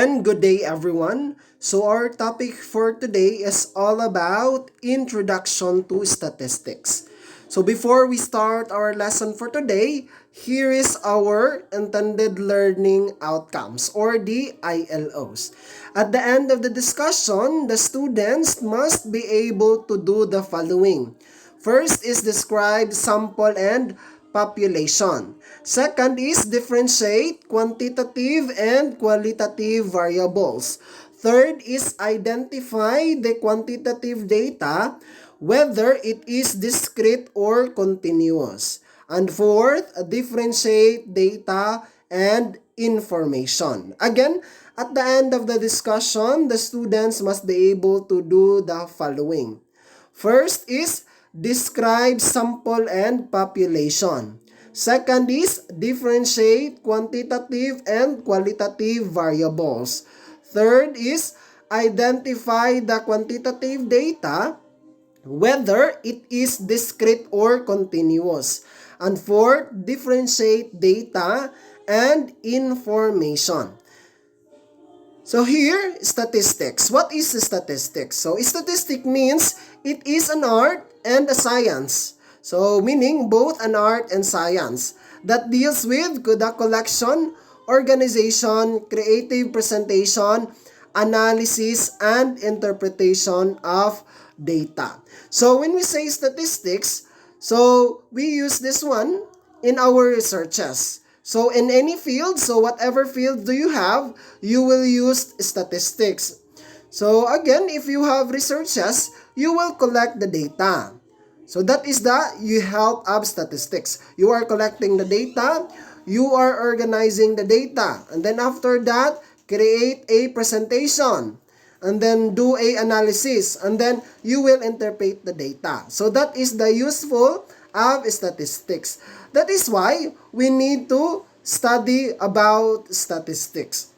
And good day everyone. So our topic for today is all about introduction to statistics. So before we start our lesson for today, here is our intended learning outcomes or the ILOs. At the end of the discussion, the students must be able to do the following. First is describe sample and population. Second is differentiate quantitative and qualitative variables. Third is identify the quantitative data, whether it is discrete or continuous. And fourth, differentiate data and information. Again, at the end of the discussion, the students must be able to do the following. First is describe sample and population. Second is differentiate quantitative and qualitative variables. Third is identify the quantitative data, whether it is discrete or continuous. And fourth, differentiate data and information. So here, statistics. What is statistics? So statistic means it is an art and a science. So meaning both an art and science that deals with the collection, organization, creative presentation, analysis, and interpretation of data. So when we say statistics, so we use this one in our researches. So in any field, so whatever field do you have, you will use statistics. So again, if you have researches, you will collect the data. So that is the help of statistics. You are collecting the data, you are organizing the data, and then after that, create a presentation, and then do a analysis, and then you will interpret the data. So that is the useful of statistics. That is why we need to study about statistics.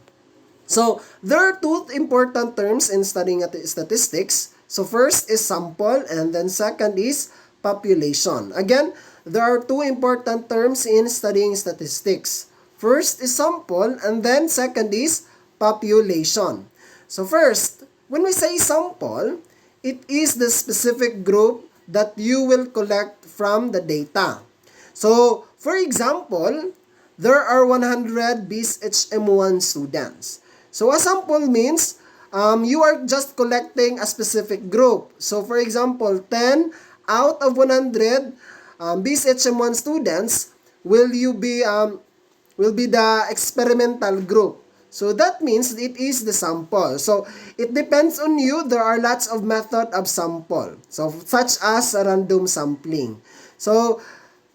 So there are two important terms in studying statistics. So first is sample and then second is population. Again, there are two important terms in studying statistics. First is sample and then second is population. So first, when we say sample, it is the specific group that you will collect from the data. So, for example, there are 100 BSHM1 students. So, a sample means you are just collecting a specific group. So, for example, 10 out of 100 BSHM1 students will be the experimental group. So that means it is the sample. So it depends on you. There are lots of method of sample. So such as random sampling. So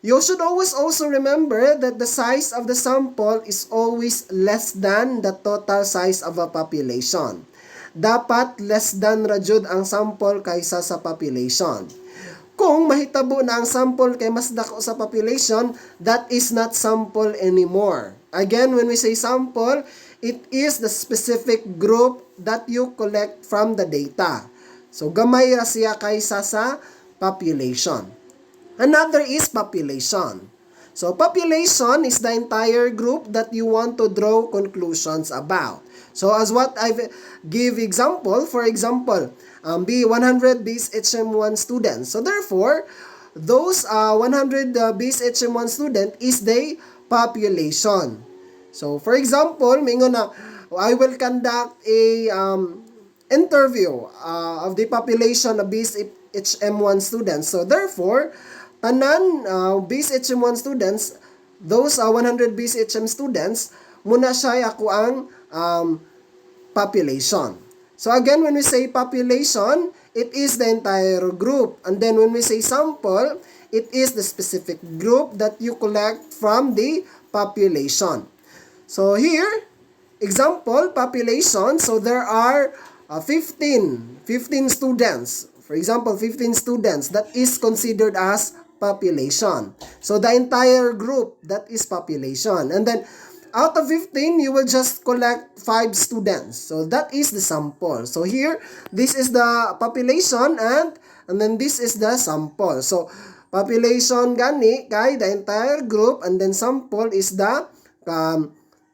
you should always also remember that the size of the sample is always less than the total size of a population. Dapat less than ra jud ang sample kaysa sa population. Kung mahitabo na ang sample kay mas dako sa population, that is not sample anymore. Again, when we say sample, it is the specific group that you collect from the data. So, gamay ra siya kaysa sa population. Another is population. So, population is the entire group that you want to draw conclusions about. So, as what I give example, for example, 100 BSHM1 students. So, therefore, those 100 BSHM1 student is the population. So, for example, mingon na, I will conduct a interview of the population of BSHM1 students. So, therefore, tanan BSHM1 students, those 100 BSHM students, muna siya ako ang population. So, again, when we say population, it is the entire group. And then, when we say sample, it is the specific group that you collect from the population. So here, example, population. So there are 15 students. For example, 15 students. That is considered as population. So the entire group, that is population. And then, out of 15, you will just collect 5 students. So that is the sample. So here, this is the population and then this is the sample. So population gani kay the entire group and then sample is the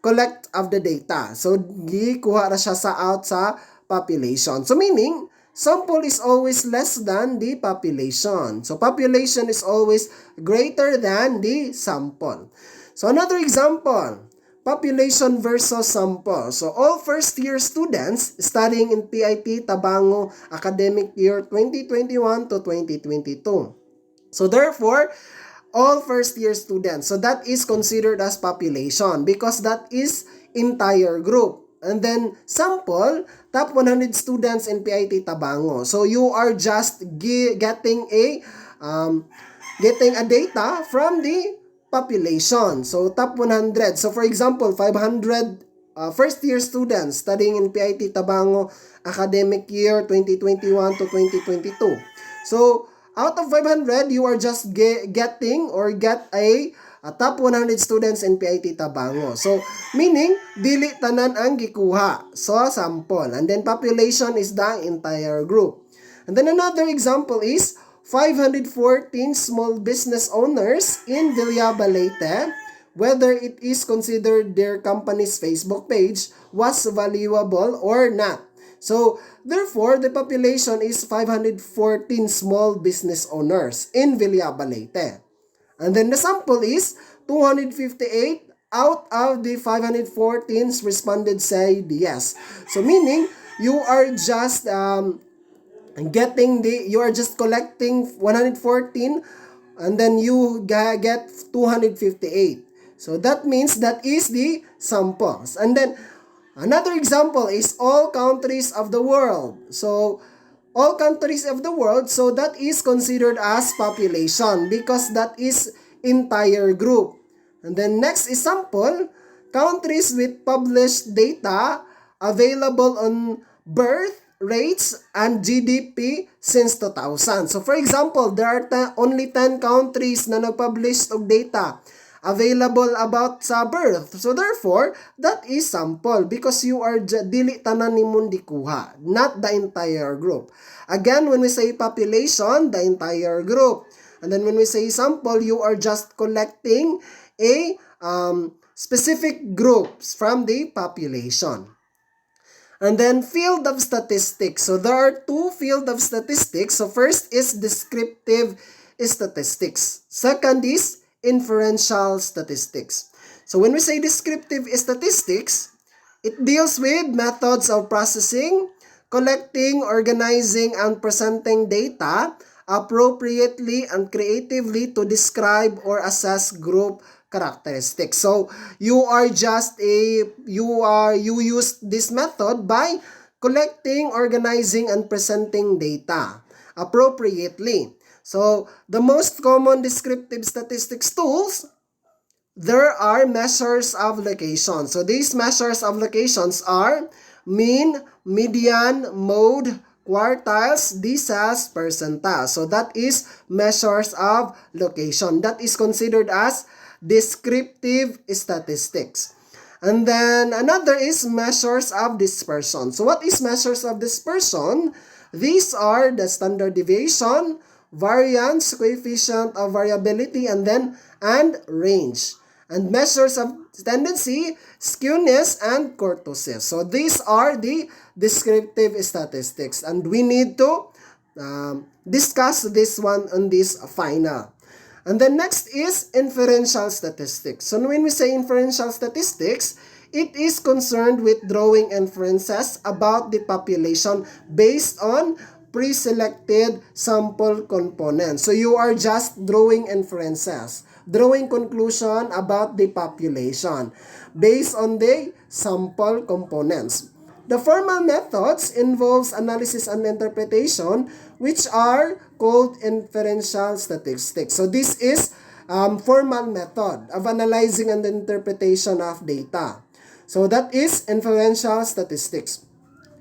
collect of the data. So, gikuha na siya out sa population. So, meaning, sample is always less than the population. So, population is always greater than the sample. So, another example, population versus sample. So, all first-year students studying in PIT Tabango academic year 2021 to 2022. So, therefore, all first-year students. So, that is considered as population because that is entire group. And then, sample, top 100 students in PIT Tabango. So, you are just getting a data from the population. So, top 100. So, for example, 500 first-year students studying in PIT Tabango academic year 2021 to 2022. So, out of 500, you are just getting or get a top 100 students in PIT Tabango. So, meaning, dili tanan ang gikuha. So, sample. And then, population is the entire group. And then, another example is 514 small business owners in Villaba Leyte, whether it is considered their company's Facebook page was valuable or not. So, therefore, the population is 514 small business owners in Villaba Leyte. And then the sample is 258 out of the 514 responded said yes. So, meaning, you are just you are just collecting 114 and then you get 258. So, that means that is the samples. And then, another example is all countries of the world. So, all countries of the world, so that is considered as population because that is entire group. And then next is sample, countries with published data available on birth rates and GDP since 2000. So, for example, there are only 10 countries na nag-publish og data available about sa birth. So, therefore, that is sample because you are dili tanan nimong dikuha, not the entire group. Again, when we say population, the entire group. And then when we say sample, you are just collecting a specific groups from the population. And then field of statistics. So, there are two field of statistics. So, first is descriptive statistics. Second is inferential statistics. So, when we say descriptive statistics, it deals with methods of processing, collecting, organizing, and presenting data appropriately and creatively to describe or assess group characteristics. So, you use this method by collecting, organizing, and presenting data appropriately. So, the most common descriptive statistics tools, there are measures of location. So, these measures of locations are mean, median, mode, quartiles, decile, percentile. So, that is measures of location. That is considered as descriptive statistics. And then, another is measures of dispersion. So, what is measures of dispersion? These are the standard deviation, variance, coefficient of variability, and range. And measures of tendency, skewness, and kurtosis. So, these are the descriptive statistics. And we need to discuss this one on this final. And then next is inferential statistics. So, when we say inferential statistics, it is concerned with drawing inferences about the population based on pre-selected sample components. So, you are just drawing inferences, drawing conclusion about the population based on the sample components. The formal methods involves analysis and interpretation, which are called inferential statistics. So, this is formal method of analyzing and interpretation of data. So, that is inferential statistics.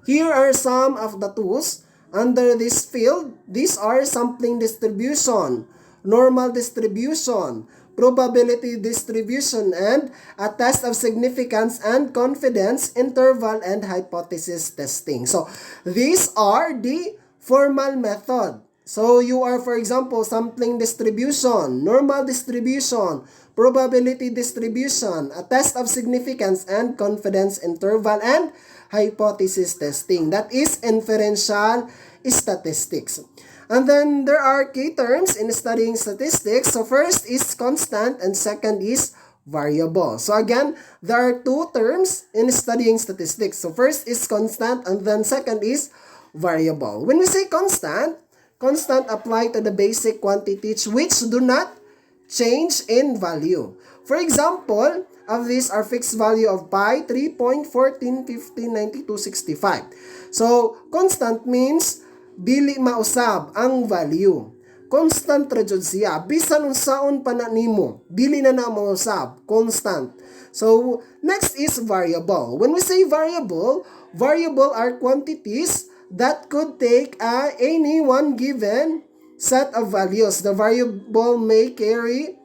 Here are some of the tools under this field. These are sampling distribution, normal distribution, probability distribution, and a test of significance and confidence interval and hypothesis testing. So, these are the formal method So you are, for example, sampling distribution, normal distribution, probability distribution, a test of significance and confidence interval, and hypothesis testing. That is inferential statistics. And then there are key terms in studying statistics. So first is constant and second is variable. So again, there are two terms in studying statistics. So first is constant and then second is variable. When we say constant, constant apply to the basic quantities which do not change in value. For example, of these are fixed value of pi, 3.14159265. So, constant means dili mausab ang value. Constant ra jud siya. Bisan unsaon pa na nimo, dili na mausab. Constant. So, next is variable. When we say variable, variable are quantities that could take any one given set of values. The variable may carry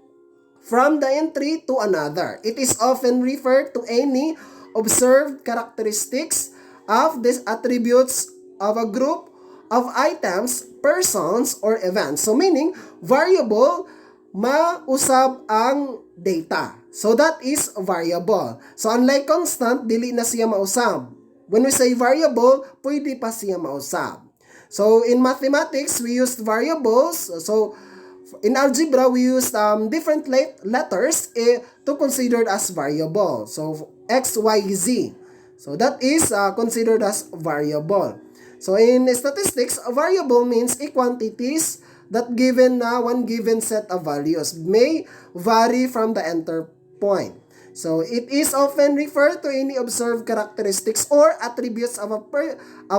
from the entry to another. It is often referred to any observed characteristics of these attributes of a group of items, persons, or events. So meaning, variable, mausab ang data. So that is variable. So unlike constant, dili na siya mausab. When we say variable, pwede pa siya mausab. So in mathematics, we use variables. So in algebra, we use different letters to consider as variable. So x, y, z. So that is considered as variable. So in statistics, a variable means a quantities that given na one given set of values may vary from the enter point. So it is often referred to any observed characteristics or attributes of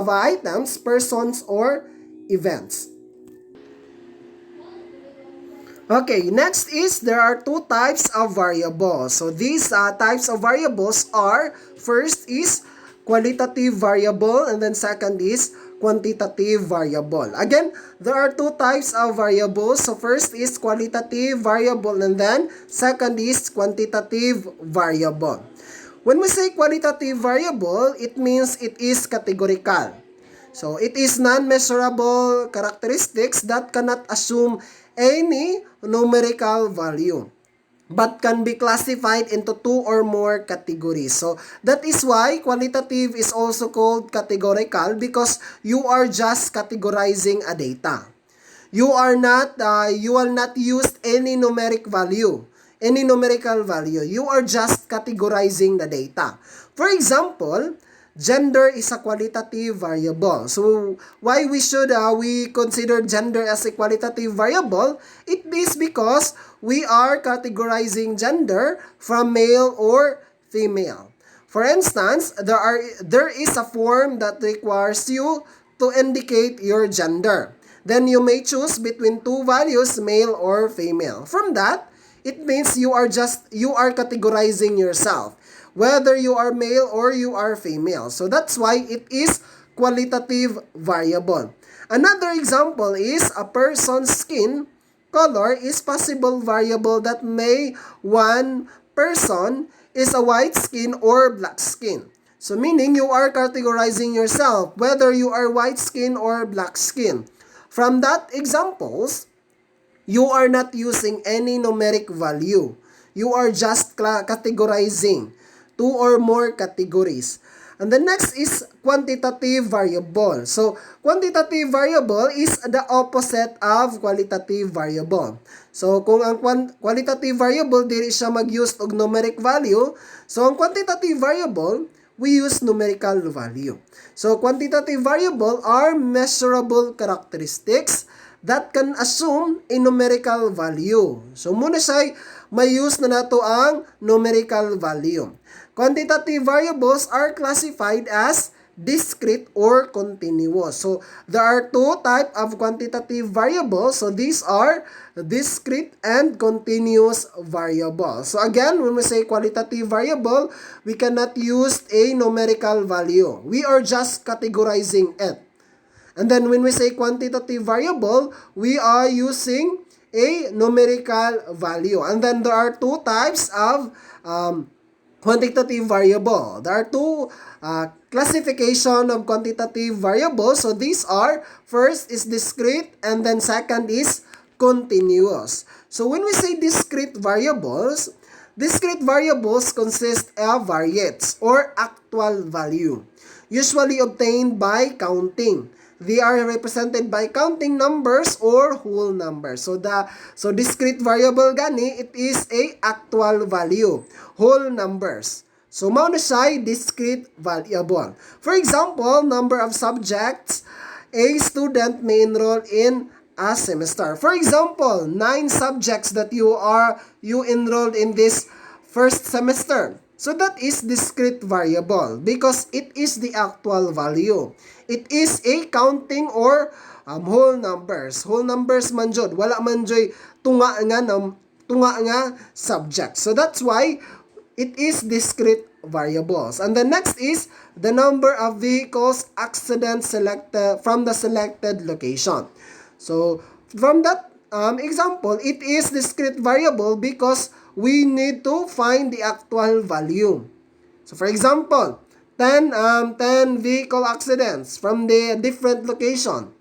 items, persons, or events. Okay, next is there are two types of variables. So these types of variables are, first is qualitative variable and then second is quantitative variable. Again, there are two types of variables. So first is qualitative variable and then second is quantitative variable. When we say qualitative variable, it means it is categorical. So it is non-measurable characteristics that cannot assume any numerical value but can be classified into two or more categories. So that is why qualitative is also called categorical, because you are just categorizing a data. You will not use any numeric value, any numerical value. You are just categorizing the data. For example, gender is a qualitative variable. So why we consider gender as a qualitative variable? It is because we are categorizing gender from male or female. For instance, there is a form that requires you to indicate your gender. Then you may choose between two values, male or female. From that, it means you are categorizing yourself, whether you are male or you are female. So that's why it is qualitative variable. Another example is a person's skin color is possible variable that may one person is a white skin or black skin. So meaning you are categorizing yourself whether you are white skin or black skin. From that examples, you are not using any numeric value. You are just categorizing two or more categories. And the next is quantitative variable. So, quantitative variable is the opposite of qualitative variable. So, kung ang qualitative variable, dili siya mag-use og numeric value. So, ang quantitative variable, we use numerical value. So, quantitative variable are measurable characteristics that can assume a numerical value. So, muna siya may use na nato ang numerical value. Quantitative variables are classified as discrete or continuous. So, there are two types of quantitative variables. So, these are discrete and continuous variables. So, again, when we say qualitative variable, we cannot use a numerical value. We are just categorizing it. And then, when we say quantitative variable, we are using a numerical value. And then, there are two types of quantitative variable. There are two classification of quantitative variables. So these are, first is discrete and then second is continuous. So when we say discrete variables consist of variates or actual value, usually obtained by counting. They are represented by counting numbers or whole numbers. So discrete variable gani, it is a actual value, whole numbers. So mao na siya discrete variable. For example, number of subjects a student may enroll in a semester. For example, 9 subjects that you enrolled in this first semester. So that is discrete variable because it is the actual value. It is a counting or whole numbers. Whole numbers man jud, wala man joy tunga nga subject. So that's why it is discrete variables. And the next is the number of vehicles accident selected from the selected location. So from that example, it is discrete variable because we need to find the actual value. So for example, 10 vehicle accidents from the different location.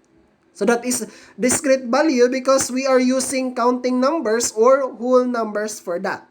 So that is discrete value because we are using counting numbers or whole numbers for that.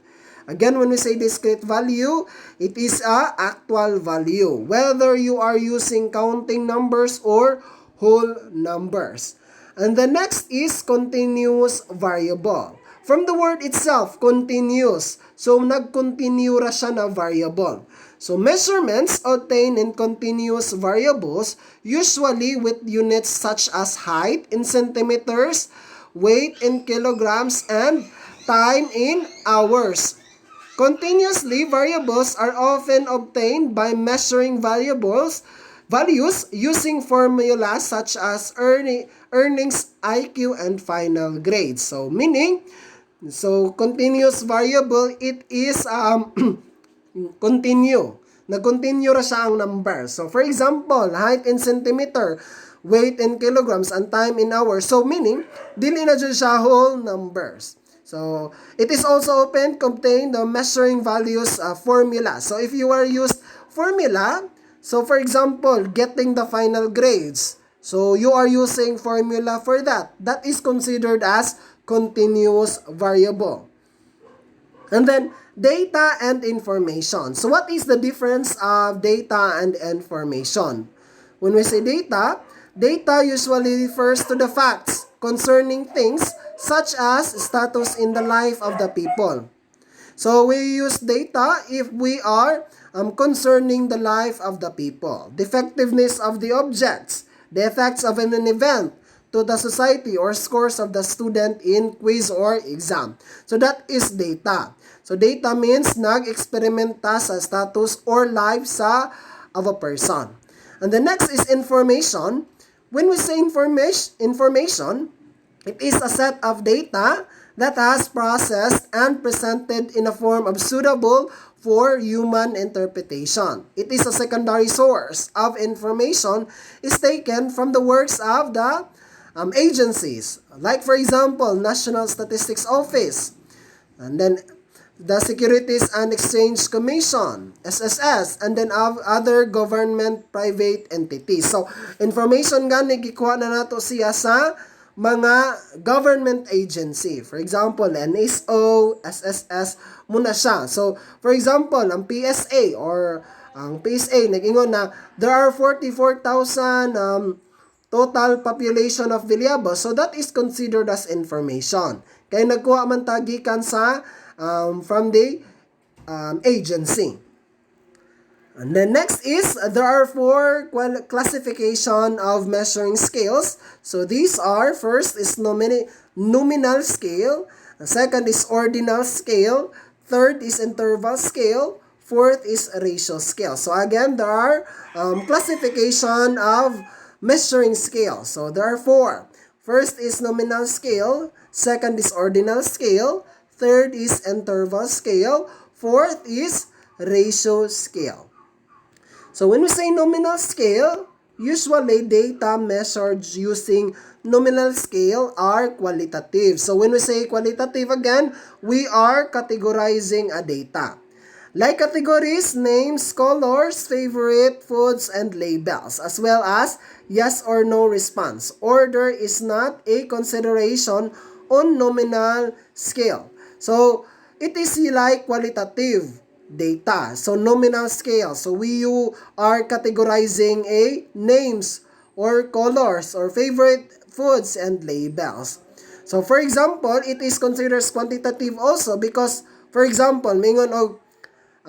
Again, when we say discrete value, it is a actual value, whether you are using counting numbers or whole numbers. And the next is continuous variable. From the word itself, continuous. So, nag-continue ra siya na variable. So, measurements obtained in continuous variables, usually with units such as height in centimeters, weight in kilograms, and time in hours. Continuously, variables are often obtained by measuring values using formulas such as earnings, IQ, and final grades. So, meaning, continuous variable, it is continue. Nag-continue ra siya ang number. So, for example, height in centimeter, weight in kilograms, and time in hours. So, meaning, dili na dyan siya whole numbers. So, it is also open contain the measuring values formula. So, if you are used formula, so for example, getting the final grades. So, you are using formula for that. That is considered as continuous variable. And then, data and information. So, what is the difference of data and information? When we say data usually refers to the facts concerning things such as status in the life of the people. So, we use data if we are concerning the life of the people. The effectiveness of the objects, the effects of an event to the society or scores of the student in quiz or exam. So, that is data. So, data means nag-eksperimenta sa status or life of a person. And the next is information. When we say information, it is a set of data that has processed and presented in a form of suitable for human interpretation. It is a secondary source of information is taken from the works of the agencies. Like for example, National Statistics Office, and then the Securities and Exchange Commission, SSS, and then other government private entities. So, information gani gikuha na nato siya sa mga government agency. For example, NSO, SSS, muna siya. So, for example, ang PSA or ang PSA, nag-ingon na there are 44,000 total population of Villabos. So, that is considered as information. Kaya nagkuha man tagikan sa from the agency. And then next is, there are 4 classification of measuring scales. So these are, first is nominal scale, second is ordinal scale, third is interval scale, fourth is ratio scale. So again, there are classification of measuring scale. So there are 4. First is nominal scale, second is ordinal scale, third is interval scale, fourth is ratio scale. So when we say nominal scale, usually data measured using nominal scale are qualitative. So when we say qualitative again, we are categorizing a data. Like categories, names, colors, favorite, foods, and labels, as well as yes or no response. Order is not a consideration on nominal scale. So, it is like qualitative data. So, nominal scale. So, you are categorizing a names or colors or favorite foods and labels. So, for example, it is considered quantitative also because, for example, mingon og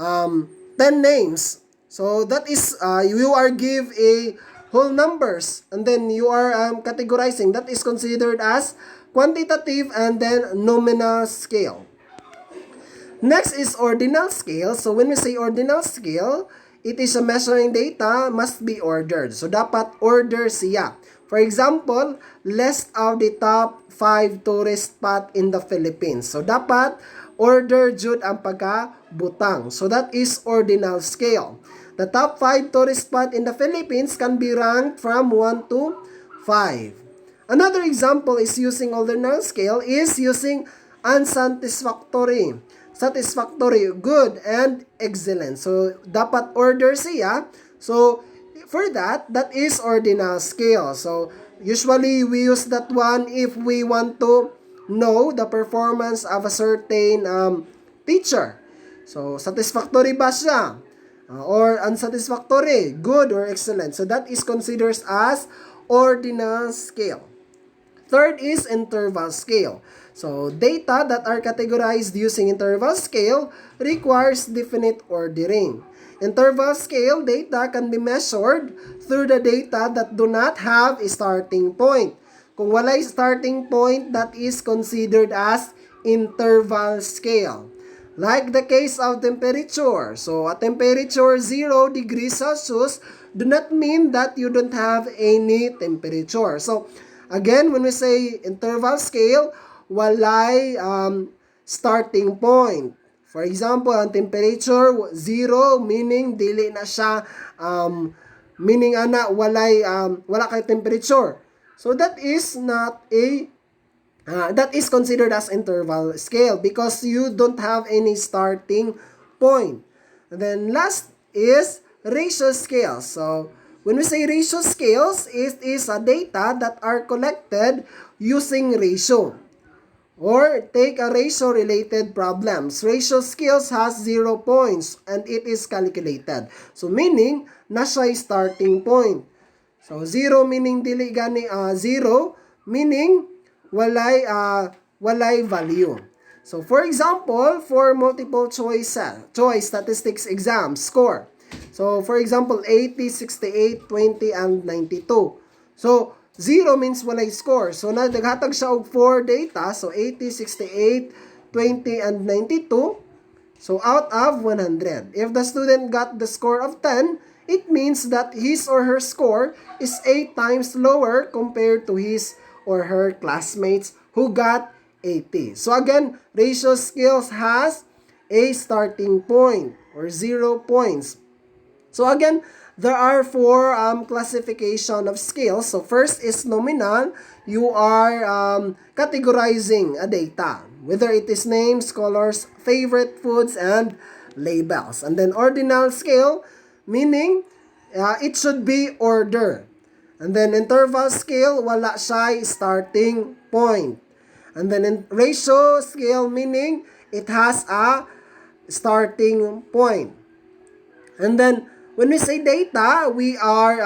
10 names. So that is, you are give a whole numbers and then you are categorizing. That is considered as quantitative and then nominal scale. Next is ordinal scale. So when we say ordinal scale, it is a measuring data must be ordered. So dapat order siya. For example, list of the top 5 tourist spot in the Philippines. So dapat order jud ang pagkabutang. So that is ordinal scale. The top 5 tourist spot in the Philippines can be ranked from 1 to 5. Another example is using ordinal scale is using unsatisfactory, satisfactory, good, and excellent. So, dapat order siya. So, for that is ordinal scale. So, usually we use that one if we want to know the performance of a certain teacher. So, satisfactory ba siya? Or unsatisfactory, good or excellent. So, that is considered as ordinal scale. Third is interval scale. So, data that are categorized using interval scale requires definite ordering. Interval scale data can be measured through the data that do not have a starting point. Kung wala starting point, that is considered as interval scale. Like the case of temperature. So, a temperature 0 degrees Celsius do not mean that you don't have any temperature. So, again, when we say interval scale, walay starting point. For example, ang temperature 0 meaning dili na siya meaning walay wala kay temperature. So that is not a that is considered as interval scale because you don't have any starting point. And then last is ratio scale. So when we say ratio scales, it is a data that are collected using ratio. Or take a ratio-related problems. Ratio scales has 0 points and it is calculated. So meaning, na siya starting point. So 0 meaning dili gani 0 meaning walay value. So for example, for multiple choice statistics exam score. So for example, 80, 68, 20, and 92. So 0 means walay score. So naghatag siya og 4 data. So 80, 68, 20, and 92. So out of 100. If the student got the score of 10, it means that his or her score is 8 times lower compared to his or her classmates who got 80. So again, ratio skills has a starting point or 0 points. So again, there are 4 classification of skills. So first is nominal. You are categorizing a data, whether it is names, colors, favorite foods, and labels. And then ordinal scale, meaning it should be order. And then interval scale, wala siya starting point. And then in ratio scale, meaning it has a starting point. And then when we say data, we are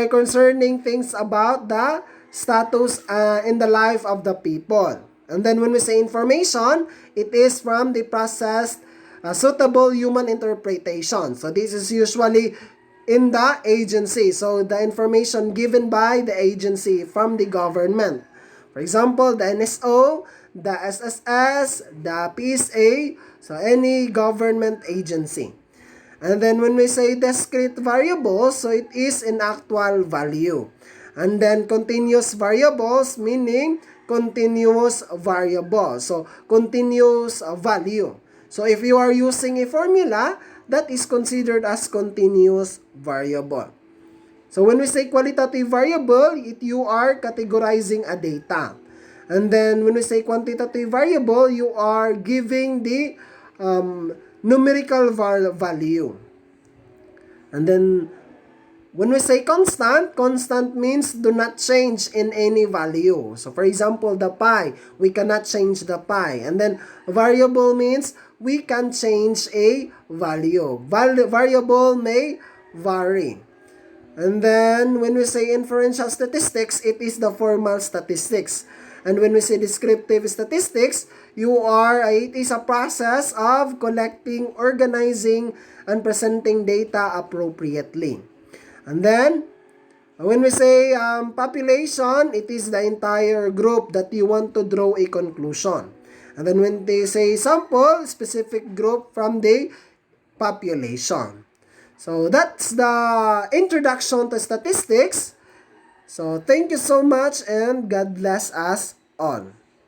concerning things about the status in the life of the people. And then when we say information, it is from the processed suitable human interpretation. So this is usually in the agency. So the information given by the agency from the government. For example, the NSO, the SSS, the PSA, so any government agency. And then when we say discrete variables, so it is an actual value. And then continuous variables, meaning continuous variable. So continuous value. So if you are using a formula, that is considered as continuous variable. So when we say qualitative variable, you are categorizing a data. And then when we say quantitative variable, you are giving the numerical value. And then, when we say constant, constant means do not change in any value. So, for example, the pi, we cannot change the pi. And then, variable means we can change a value. Variable may vary. And then, when we say inferential statistics, it is the formal statistics. And when we say descriptive statistics, it is a process of collecting, organizing, and presenting data appropriately. And then, when we say population, it is the entire group that you want to draw a conclusion. And then when they say sample, specific group from the population. So that's the introduction to statistics. So thank you so much and God bless us all.